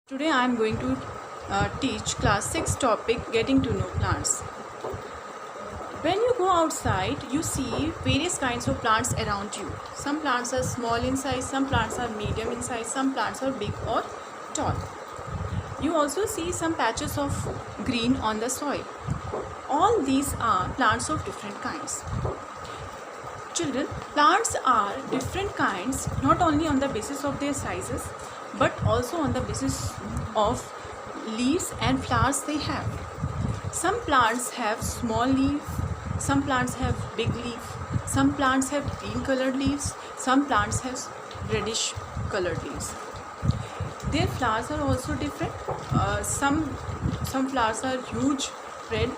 Today I am going to teach class 6 topic getting to know plants. When you go outside, you see various kinds of plants around you. Some plants are small in size, some plants are medium in size, some plants are big or tall. You also see some patches of green on the soil. All these are plants of different kinds. Children, plants are different kinds not only on the basis of their sizes but also on the basis of leaves and flowers they have. Some plants have small leaf, some plants have big leaf, some plants have green colored leaves, some plants have reddish colored leaves. Their flowers are also different. Some flowers are huge, red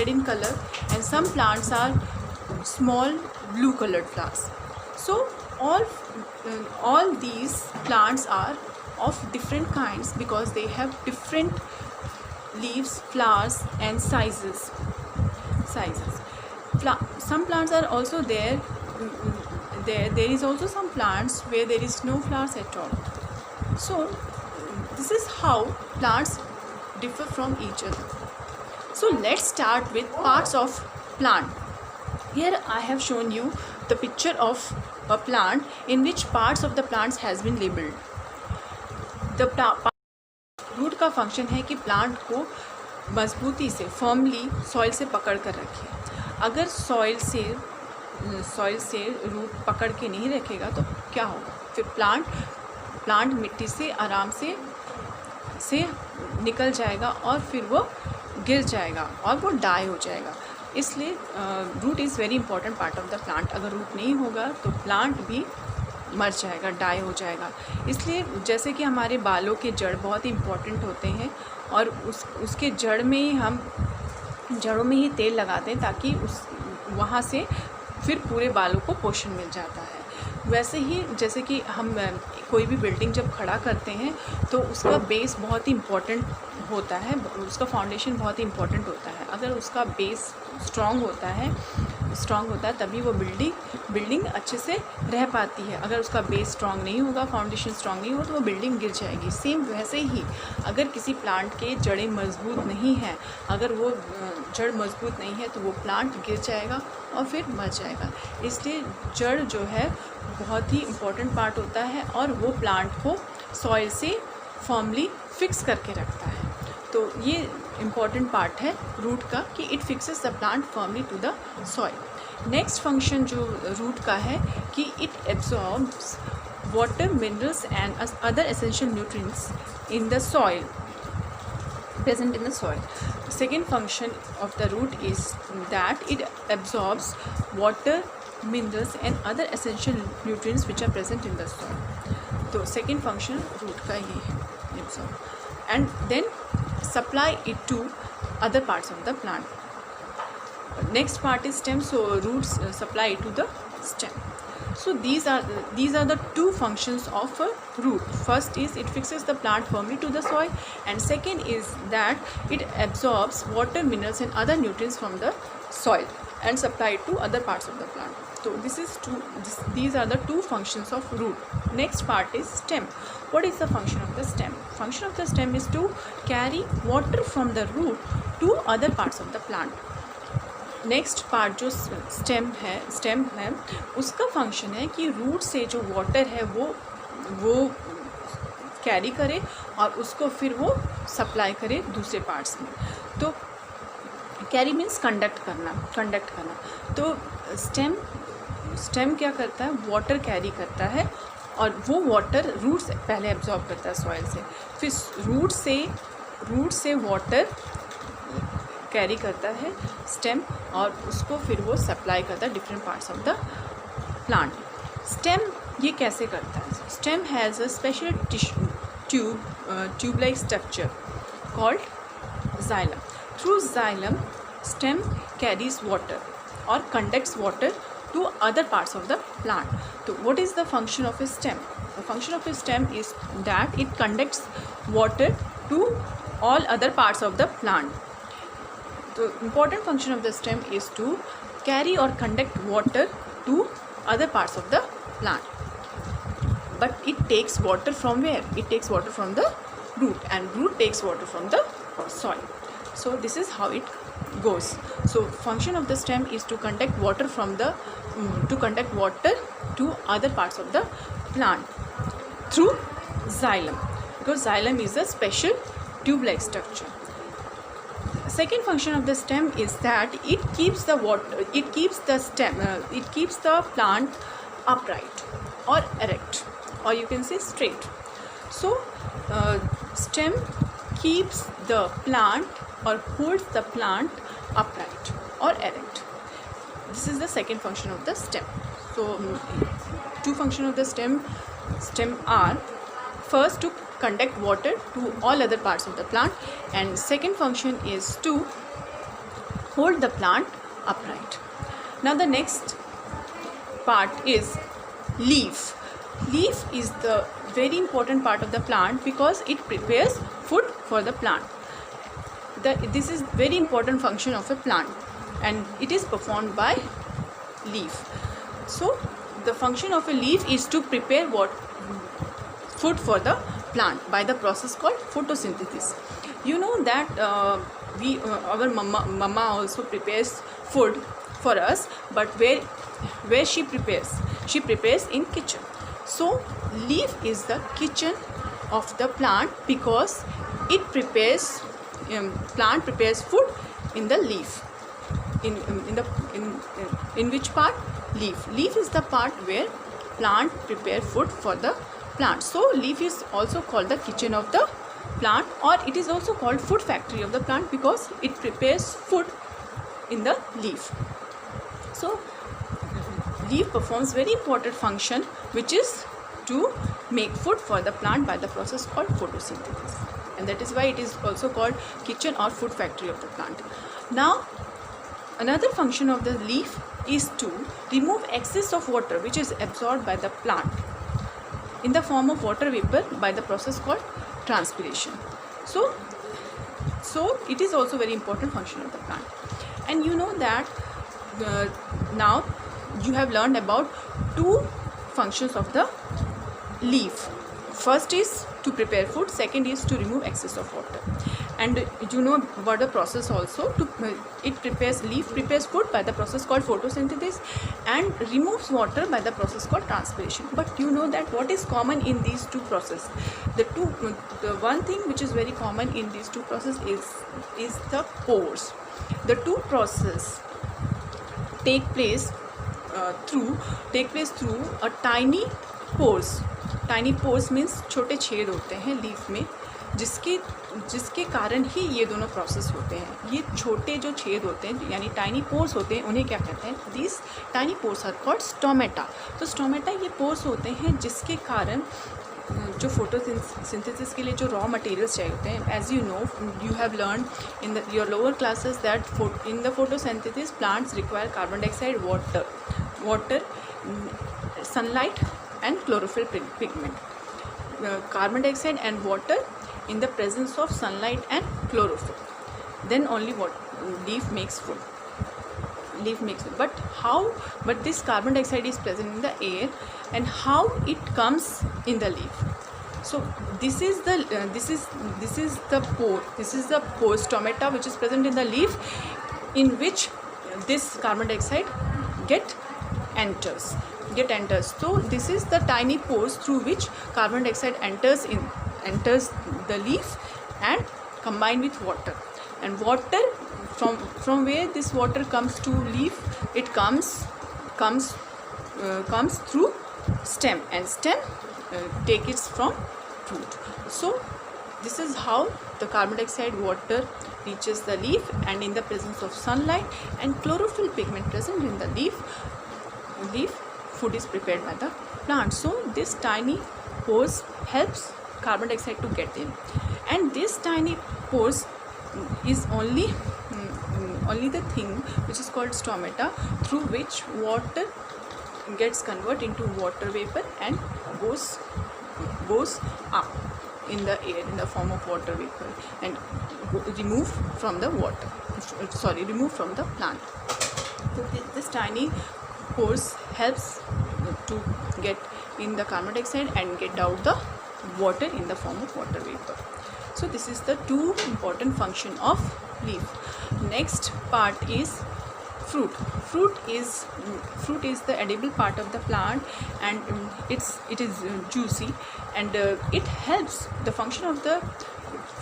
in color, and some plants are small blue colored flowers. So all these plants are of different kinds because they have different leaves, flowers and sizes. Some plants are also there. There is also some plants where there is no flowers at all. So this is how plants differ from each other. So let's start with parts of plant. Here I have shown you the picture of a plant in which parts of the plants has been labeled. The root का function है कि plant को मजबूती से firmly soil से पकड़ कर रखे. अगर सॉइल से रूट पकड़ के नहीं रखेगा तो क्या होगा? फिर प्लांट मिट्टी से आराम से निकल जाएगा और फिर वो गिर जाएगा और वो डाई हो जाएगा. इसलिए root is very important part of the plant. अगर रूट नहीं होगा तो प्लांट भी मर जाएगा, डाई हो जाएगा. इसलिए जैसे कि हमारे बालों के जड़ बहुत ही इम्पोर्टेंट होते हैं और उसके जड़ों में ही तेल लगाते हैं ताकि वहाँ से फिर पूरे बालों को पोषण मिल जाता है. वैसे ही जैसे कि हम कोई भी बिल्डिंग जब खड़ा करते हैं तो उसका बेस बहुत ही इम्पोर्टेंट होता है, उसका फाउंडेशन बहुत ही इम्पोर्टेंट होता है. अगर उसका बेस स्ट्रॉन्ग होता है तभी वो बिल्डिंग अच्छे से रह पाती है. अगर उसका बेस स्ट्रॉन्ग नहीं होगा, फाउंडेशन स्ट्रॉन्ग नहीं हो तो वो बिल्डिंग गिर जाएगी. सेम वैसे ही अगर किसी प्लांट के जड़ें मजबूत नहीं हैं, अगर वो जड़ मजबूत नहीं है तो वो प्लांट गिर जाएगा और फिर मर जाएगा. इसलिए जड़ जो है बहुत ही इम्पोर्टेंट पार्ट होता है और वो प्लांट को सॉइल से फर्मली फिक्स करके रखता है. तो ये इम्पॉर्टेंट पार्ट है रूट का कि it fixes the plant firmly to the soil. Next function जो रूट का है कि it absorbs water, minerals and other essential nutrients in the soil present in the soil. Second function of the root is that it absorbs water, minerals and other essential nutrients which are present in the soil. तो second function root का ये है, absorb, and then supply it to other parts of the plant. Next part is stem, so roots supply it to the stem. So these are the two functions of a root. First is it fixes the plant firmly to the soil, and second is that it absorbs water, minerals and other nutrients from the soil and supply it to other parts of the plant. So these are the two functions of root. Next part is stem. What is the function of the stem? Function of the stem is to carry water from the root to other parts of the plant. Next part जो stem है उसका function है कि root से जो water है वो carry करे और उसको फिर वो सप्लाई करे दूसरे पार्ट्स में. तो कैरी मीन्स कंडक्ट करना. तो स्टेम क्या करता है? वाटर कैरी करता है और वो वाटर रूट से पहले एब्जॉर्ब करता है सॉइल से, फिर रूट से वाटर कैरी करता है स्टेम और उसको फिर वो सप्लाई करता है different parts of the plant. Stem ये कैसे करता है? Stem has a special tube like structure called xylem. Through xylem stem carries water or conducts water to other parts of the plant. So what is the function of a stem? The function of a stem is that it conducts water to all other parts of the plant. The important function of the stem is to carry or conduct water to other parts of the plant. But it takes water from where? It takes water from the root, and root takes water from the soil. So this is how it goes. So function of the stem is to conduct water from the to other parts of the plant through xylem, because xylem is a special tube-like structure. Second function of the stem is that it keeps the plant upright or erect, or you can say straight. So stem keeps the plant or holds the plant upright or erect. This is the second function of the stem. So two functions of the stem are: first, to conduct water to all other parts of the plant, and second function is to hold the plant upright. Now the next part is leaf. Leaf is the very important part of the plant because it prepares food for the plant. This is very important function of a plant, and it is performed by leaf. So the function of a leaf is to prepare food for the plant by the process called photosynthesis. You know that our mama also prepares food for us, but where she prepares in kitchen. So leaf is the kitchen of the plant because it prepares plant prepares food in the leaf. In which part? Leaf is the part where plant prepare food for the plant. So leaf is also called the kitchen of the plant, or it is also called food factory of the plant because it prepares food in the leaf. So leaf performs very important function, which is to make food for the plant by the process called photosynthesis, and that is why it is also called kitchen or food factory of the plant. Now another function of the leaf is to remove excess of water which is absorbed by the plant in the form of water vapor by the process called transpiration. So it is also very important function of the plant. And you know that now you have learned about two functions of the leaf. First is to prepare food, second is to remove excess of water. And you know about the process also. Leaf prepares food by the process called photosynthesis and removes water by the process called transpiration. But you know that what is common in these two processes? The one thing which is very common in these two processes is the pores. The two processes take place through a tiny pores. Tiny pores means छोटे छेद होते हैं leaf में, जिसके कारण ही ये दोनों process होते हैं. ये छोटे जो छेद होते हैं यानी टाइनी पोर्स होते हैं, उन्हें क्या कहते हैं? This tiny pores are called stomata. तो स्टोमेटा ये पोर्स होते हैं जिसके कारण जो फोटोसिंथेसिस के लिए जो रॉ मटेरियल्स चाहिए होते हैं. As you know, you have learn in your lower classes that in the photosynthesis plants require carbon dioxide, water, sunlight and chlorophyll pigment. Carbon dioxide and water in the presence of sunlight and chlorophyll, then only leaf makes food. But this carbon dioxide is present in the air, and how it comes in the leaf? So this is the pore stomata which is present in the leaf, in which this carbon dioxide get enters. So this is the tiny pores through which carbon dioxide enters the leaf and combine with water. And water, from where this water comes to leaf, it comes through stem, and stem take it from root. So this is how the carbon dioxide, water reaches the leaf, and in the presence of sunlight and chlorophyll pigment present in the leaf, food is prepared by the plant. So this tiny pores helps carbon dioxide to get in, and this tiny pores is only the thing which is called stomata, through which water gets converted into water vapor and goes up in the air in the form of water vapor and removed from the plant. So this tiny pores helps to get in the carbon dioxide and get out the water in the form of water vapor. So this is the two important function of leaf. Next part is fruit. Fruit is the edible part of the plant, and it is juicy, and it helps. The function of the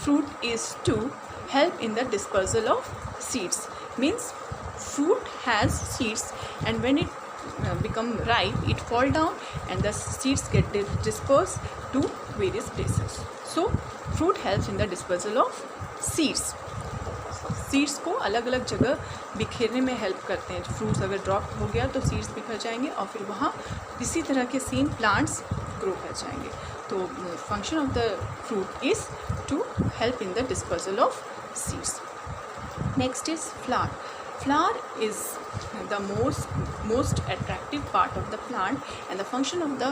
fruit is to help in the dispersal of seeds. Means fruit has seeds, and when it become ripe, it fall down and the seeds get dispersed to various places. So fruit helps in the dispersal of seeds. Seeds को अलग अलग जगह बिखेरने में help करते हैं. Fruits अगर drop हो गया तो सीड्स बिखर जाएंगे और फिर वहाँ इसी तरह के सेम प्लांट्स ग्रो कर जाएंगे. तो function of the fruit is to help in the dispersal of seeds. Next is flower. Flower is the most attractive part of the plant, and the function of the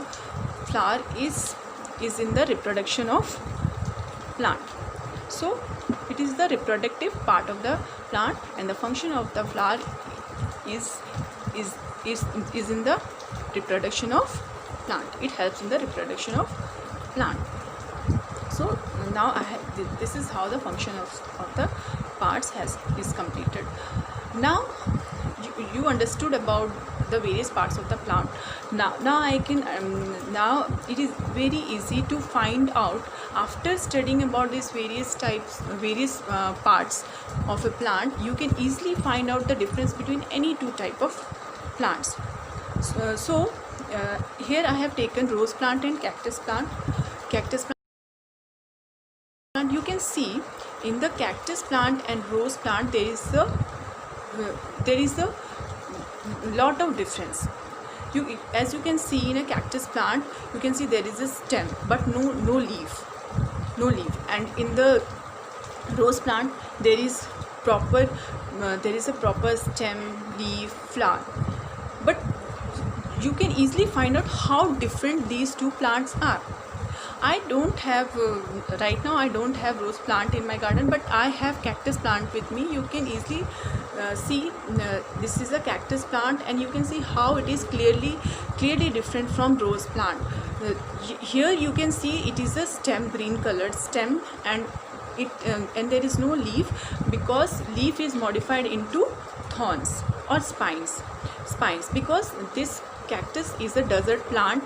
flower is in the reproduction of plant. So it is the reproductive part of the plant, and the function of the flower is in the reproduction of plant. It helps in the reproduction of plant. So now this is how the function of the parts is completed. Now you understood about the various parts of the plant. Now I can now it is very easy to find out, after studying about these various parts of a plant, you can easily find out the difference between any two type of plants. So here I have taken rose plant and cactus plant. And you can see in the cactus plant and rose plant there is a lot of difference. As you can see, in a cactus plant you can see there is a stem but no leaf, and in the rose plant there is a proper stem, leaf, flower. But you can easily find out how different these two plants are. I don't have right now I don't have rose plant in my garden, but I have cactus plant with me. You can easily see this is a cactus plant, and you can see how it is clearly different from rose plant. Here you can see it is a stem, green colored stem, and there is no leaf, because leaf is modified into thorns or spines, because this cactus is a desert plant.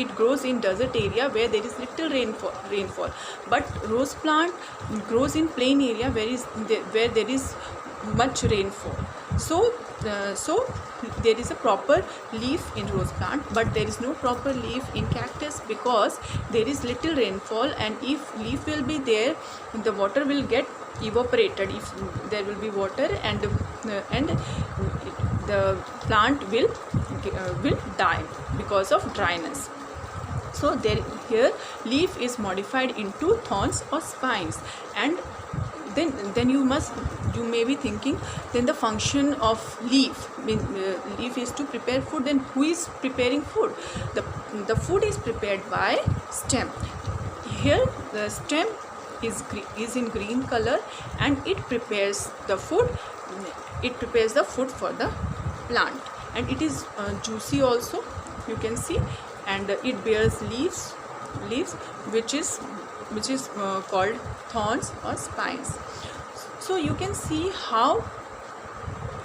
It grows in desert area where there is little rainfall, but rose plant grows in plain area where there is much rainfall. So there is a proper leaf in rose plant, but there is no proper leaf in cactus, because there is little rainfall, and if leaf will be there, the water will get evaporated. If there will be water, and the plant will die because of dryness. So here leaf is modified into thorns or spines, and then you may be thinking, then the function of leaf is to prepare food. Then who is preparing food? The food is prepared by stem. Here the stem is in green color, and it prepares the food. It prepares the food for the plant, and it is juicy also, you can see, and it bears leaves which is called thorns or spines. So you can see how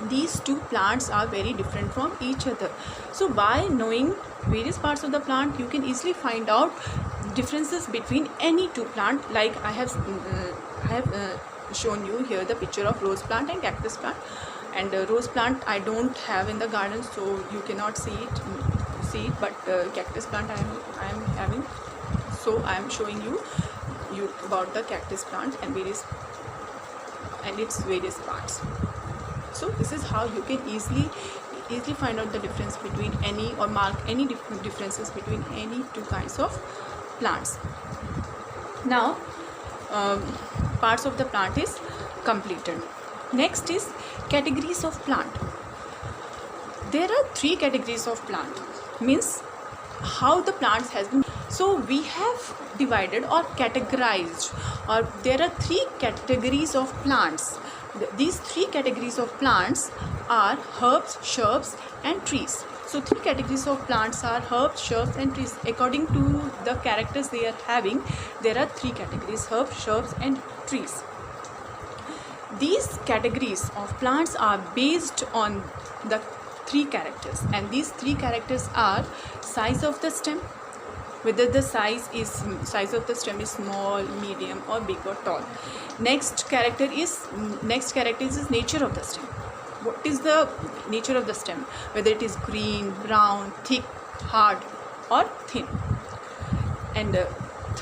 these two plants are very different from each other. So by knowing various parts of the plant, you can easily find out differences between any two plant. Like I have shown you here the picture of rose plant and cactus plant. And rose plant I don't have in the garden, so you cannot see it, but cactus plant I am having. So I am showing you about the cactus plant and its various parts. So this is how you can easily find out the difference between any, or mark any differences between any two kinds of plants. Now parts of the plant is completed. Next is categories of plant. There are 3 categories of plant, means how the plants has been. So we have divided or categorized, or there are 3 categories of plants. These 3 categories of plants are herbs, shrubs and trees. So 3 categories of plants are herbs, shrubs and trees. According to the characters they are having, there are 3 categories: herbs, shrubs and trees. These categories of plants are based on the 3 characters, and these 3 characters are size of the stem, whether the size of the stem is small, medium or big or tall. Next character is nature of the stem. What is the nature of the stem, whether it is green, brown, thick, hard or thin. And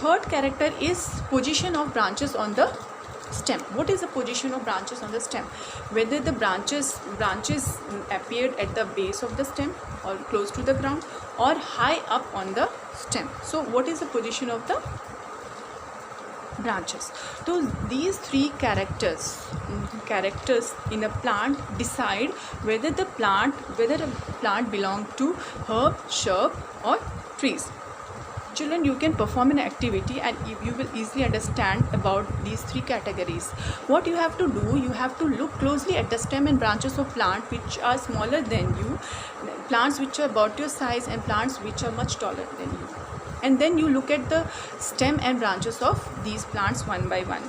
third character is position of branches on the stem. What is the position of branches on the stem, whether the branches appeared at the base of the stem or close to the ground or high up on the stem. So what is the position of the branches? So these 3 characters in a plant decide whether a plant belong to herb, shrub or trees. Children, you can perform an activity and you will easily understand about these 3 categories. What you have to do, you have to look closely at the stem and branches of plant which are smaller than you, plants which are about your size and plants which are much taller than you. And then you look at the stem and branches of these plants one by one.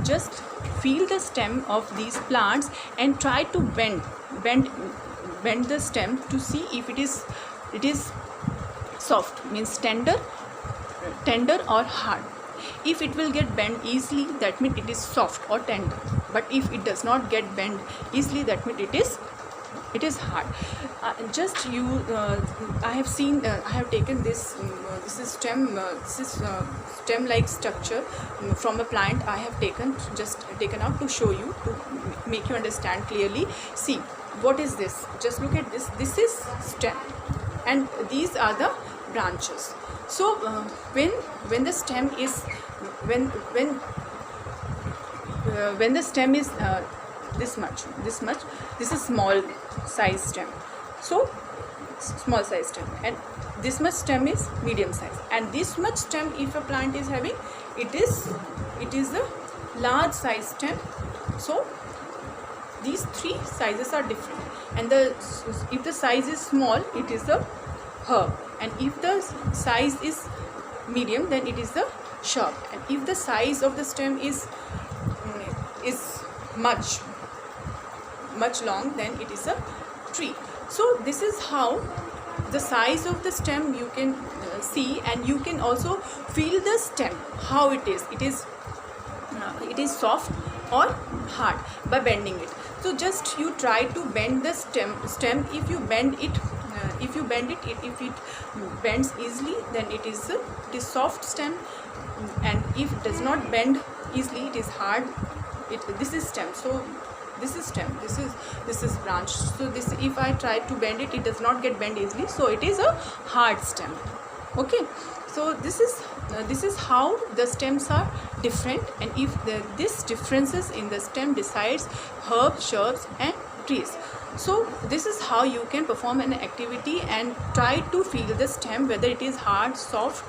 Just feel the stem of these plants and try to bend the stem to see if it is soft, means tender or hard. If it will get bent easily, that means it is soft or tender, but if it does not get bent easily, that means it is hard. I have seen, I have taken this stem like structure from a plant. I have taken out to show you, to make you understand clearly. See, what is this? Just look at this. This is stem and these are the branches. So when the stem is when the stem is this much, this is small size stem, so small size stem, and this much stem is medium size, and this much stem if a plant is having, it is a large size stem. So these 3 sizes are different, and if the size is small, it is a herb, and if the size is medium, then it is the shrub, and if the size of the stem is much long, then it is a tree. So this is how the size of the stem you can see, and you can also feel the stem, how it is soft or hard by bending it. So just you try to bend the stem. If you bend it, if it bends easily, then it is soft stem, and if it does not bend easily, it is hard. This is stem. So this is stem. This is branch. So this, if I try to bend it, it does not get bent easily. So it is a hard stem. Okay. So this is how the stems are different, and if this differences in the stem decides herbs, shrubs and trees. So this is how you can perform an activity and try to feel the stem, whether it is hard, soft,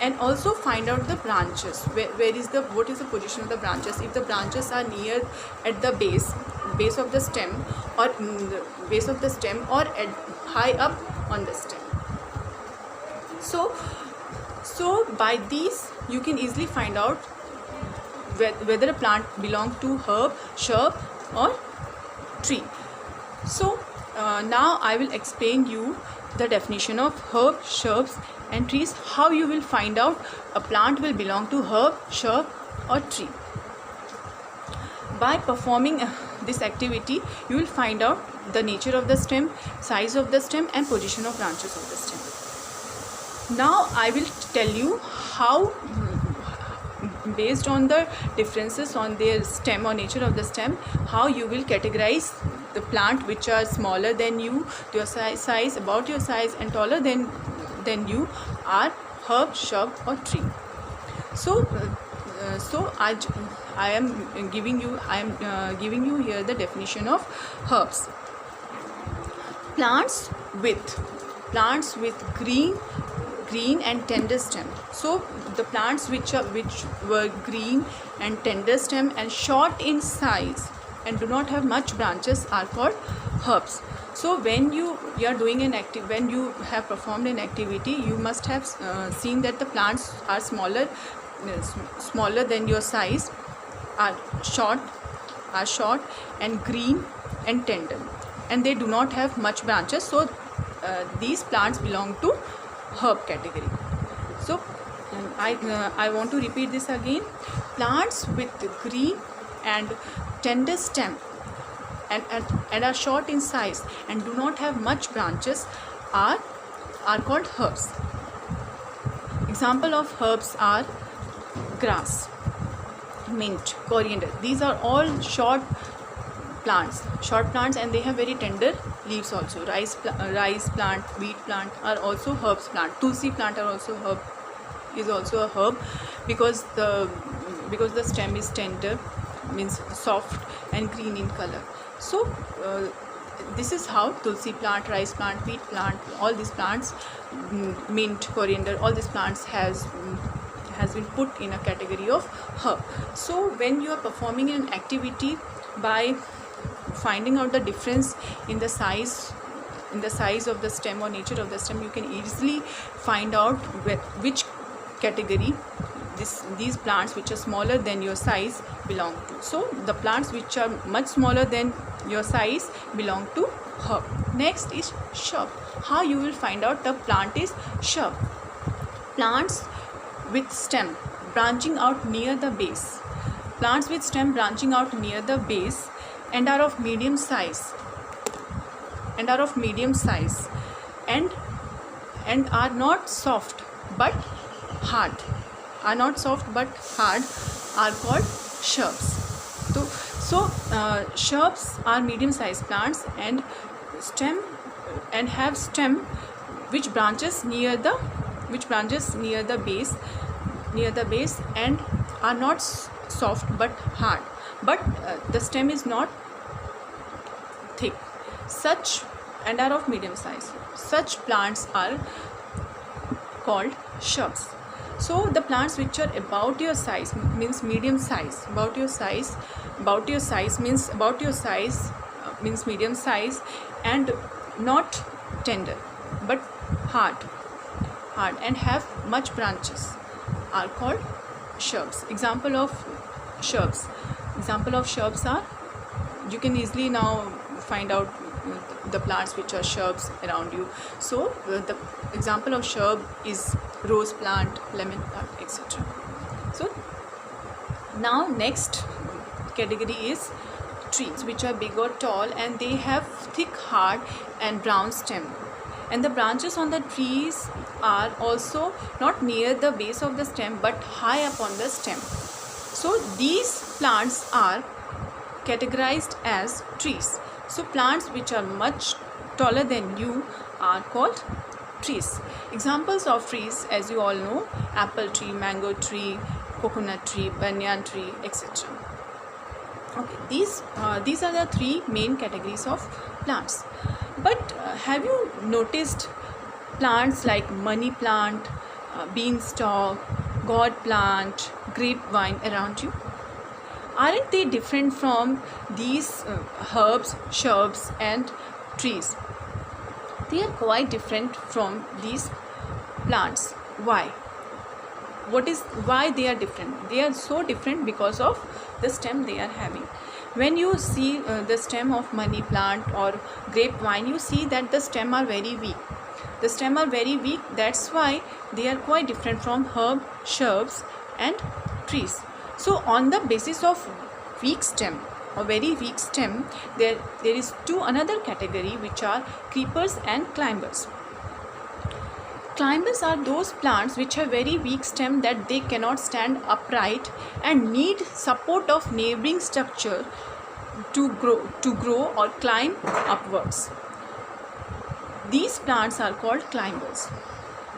and also find out the branches. What is the position of the branches? If the branches are near at the base of the stem, or the base of the stem, or at high up on the stem. So by these you can easily find out whether a plant belongs to herb, shrub or tree. So now I will explain you the definition of herb, shrubs and trees, how you will find out a plant will belong to herb, shrub or tree. By performing this activity, you will find out the nature of the stem, size of the stem and position of branches of the stem. Now I will tell you how, based on the differences on their stem or nature of the stem, how you will categorize the plant which are smaller than you, your size, about your size, and taller than you are herb, shrub or tree. So I am giving you here the definition of herbs. Plants with green and tender stem. So the plants which were green and tender stem and short in size and do not have much branches are called herbs. So when you are doing when you have performed an activity, you must have seen that the plants are smaller than your size, are short and green and tender, and they do not have much branches. So these plants belong to herb category. So I want to repeat this again. Plants with green and tender stem and are short in size and do not have much branches are called herbs. Example of herbs are grass, mint, coriander. These are all short plants, and they have very tender leaves also. Rice plant, wheat plant are also herbs plant. Tulsi plant is also a herb because the stem is tender, means soft and green in color. So this is how tulsi plant, rice plant, wheat plant, all these plants, mint, coriander, all these plants has been put in a category of herb. So when you are performing an activity, by finding out the difference in the size of the stem or nature of the stem, you can easily find out which category these plants which are smaller than your size belong to. So the plants which are much smaller than your size belong to herb. Next is shrub. How you will find out the plant is shrub? Plants with stem branching out near the base. Plants with stem branching out near the base and are of medium size and are not soft but hard. Are called shrubs. So shrubs are medium sized plants and have stem which branches near the base and are not soft but hard, but the stem is not thick, and are of medium size. Such plants are called shrubs. So the plants which are about your size means medium size. About your size means medium size and not tender but hard and have much branches are called shrubs. Example of shrubs are, you can easily now find out the plants which are shrubs around you. So the example of shrub is rose plant, lemon plant, etc. So now next category is trees, which are big or tall and they have thick, hard and brown stem, and the branches on the trees are also not near the base of the stem but high up on the stem. So these plants are categorized as trees. So plants which are much taller than you are called trees. Examples of trees, as you all know, apple tree, mango tree, coconut tree, banyan tree, etc. Okay, these are the three main categories of plants. But have you noticed plants like money plant, beanstalk, gourd plant, grapevine around you? Aren't they different from these herbs, shrubs and trees? They are quite different from these plants. Why? Why they are different? They are so different because of the stem they are having. When you see the stem of money plant or grapevine, you see that the stem are very weak. That's why they are quite different from herb, shrubs and trees. So on the basis of weak stem or very weak stem, there is another category which are creepers and climbers. Climbers are those plants which have very weak stem that they cannot stand upright and need support of neighboring structure to grow or climb upwards. These plants are called climbers.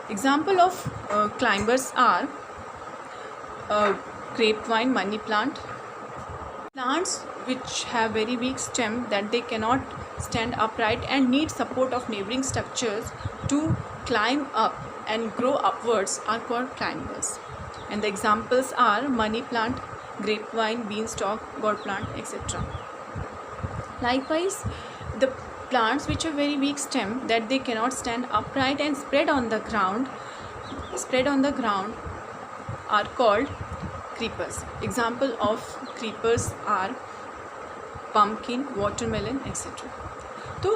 Example of climbers are grapevine, money plant. Plants which have very weak stem that they cannot stand upright and need support of neighboring structures to climb up and grow upwards are called climbers. And the examples are money plant, grapevine, beanstalk, gourd plant, etc. Likewise, the plants which have very weak stem that they cannot stand upright and spread on the ground are called creepers. Example of creepers are pumpkin, watermelon, etc. So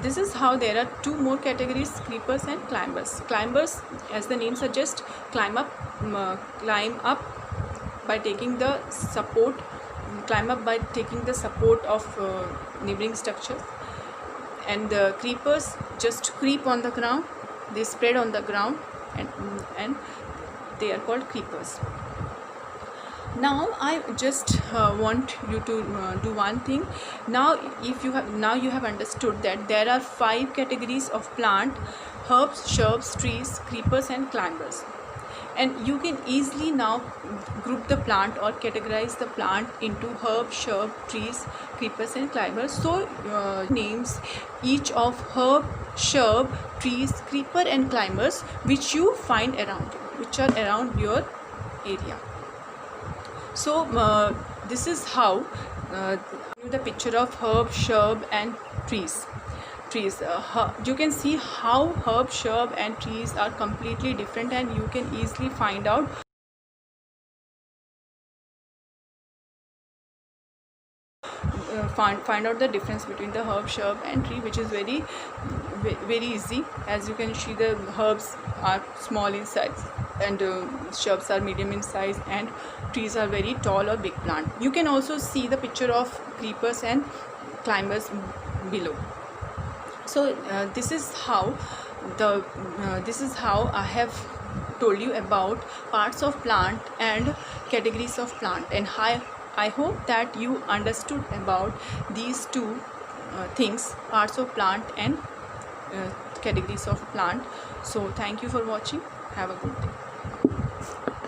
this is how there are two more categories, creepers and climbers. Climbers, as the name suggests, climb up by taking the support of neighboring structures, and the creepers just creep on the ground. They spread on the ground, and they are called creepers. Now I just want you to do one thing. Now you have understood that there are 5 categories of plant: herbs, shrubs, trees, creepers and climbers. And you can easily now group the plant or categorize the plant into herb, shrub, trees, creepers and climbers. So names each of herb, shrub, trees, creeper and climbers which you find around you, which are around your area. So this is how the picture of herb, shrub and trees. You can see how herb, shrub and trees are completely different, and you can easily find out the difference between the herb, shrub and tree, which is very easy. As you can see, the herbs are small in size and shrubs are medium in size, and trees are very tall or big plant. You can also see the picture of creepers and climbers below. So this is how I have told you about parts of plant and categories of plant, and I hope that you understood about these two things, parts of plant and categories of plant. So thank you for watching. Have a good day.